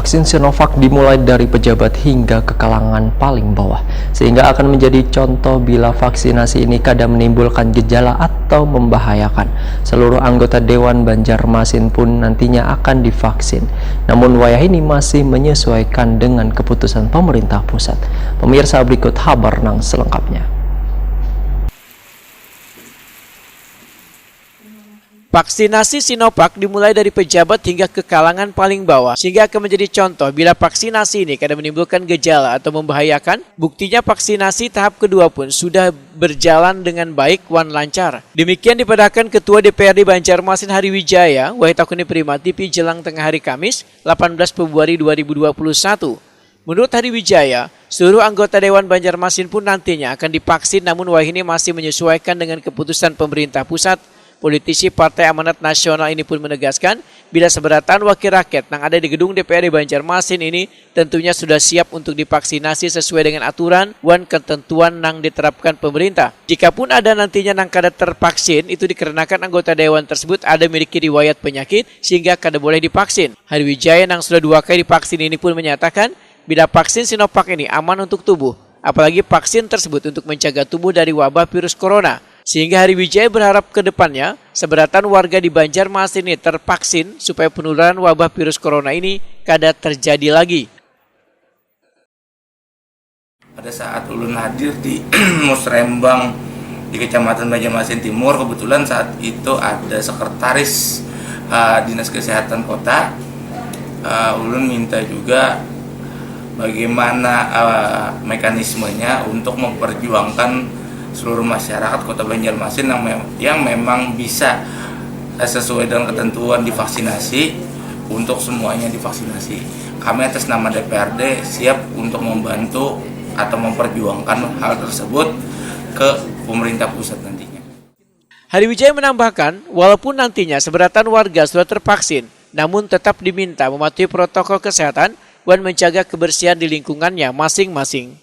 vaksin Sinovac dimulai dari pejabat hingga ke kalangan paling bawah, sehingga akan menjadi contoh bila vaksinasi ini kadang menimbulkan gejala atau membahayakan. Seluruh anggota Dewan Banjarmasin pun nantinya akan divaksin. Namun wayah ini masih menyesuaikan dengan keputusan pemerintah pusat. Pemirsa, berikut kabar nang selengkapnya. Vaksinasi Sinovac dimulai dari pejabat hingga ke kalangan paling bawah, sehingga akan menjadi contoh bila vaksinasi ini kadang menimbulkan gejala atau membahayakan. Buktinya vaksinasi tahap kedua pun sudah berjalan dengan baik wan lancar. Demikian dipadahkan Ketua DPRD Banjarmasin Hari Wijaya, Wahid Takuni Prima TV jelang tengah hari Kamis, 18 Februari 2021. Menurut Hari Wijaya, seluruh anggota Dewan Banjarmasin pun nantinya akan divaksin, namun wayah ini masih menyesuaikan dengan keputusan pemerintah pusat. Politisi Partai Amanat Nasional ini pun menegaskan bila seberatan wakil rakyat yang ada di gedung DPRD Banjarmasin ini tentunya sudah siap untuk divaksinasi sesuai dengan aturan dan ketentuan yang diterapkan pemerintah. Jikapun ada nantinya yang kada tervaksin, itu dikarenakan anggota dewan tersebut ada memiliki riwayat penyakit sehingga kada boleh divaksin. Hari Wijaya yang sudah 2 kali divaksin ini pun menyatakan bila vaksin Sinovac ini aman untuk tubuh, apalagi vaksin tersebut untuk mencegah tubuh dari wabah virus corona. Sehingga Hari Wijaya berharap ke depannya seberatan warga di Banjarmasin ini tervaksin supaya penularan wabah virus corona ini kada terjadi lagi. Pada saat ulun hadir di Musrembang di Kecamatan Banjarmasin Timur, kebetulan saat itu ada sekretaris Dinas Kesehatan Kota. Ulun minta juga bagaimana mekanismenya untuk memperjuangkan seluruh masyarakat Kota Banjarmasin yang memang bisa sesuai dengan ketentuan divaksinasi, untuk semuanya divaksinasi. Kami atas nama DPRD siap untuk membantu atau memperjuangkan hal tersebut ke pemerintah pusat nantinya. Hari Wijaya menambahkan, walaupun nantinya seberatan warga sudah tervaksin, namun tetap diminta mematuhi protokol kesehatan dan menjaga kebersihan di lingkungannya masing-masing.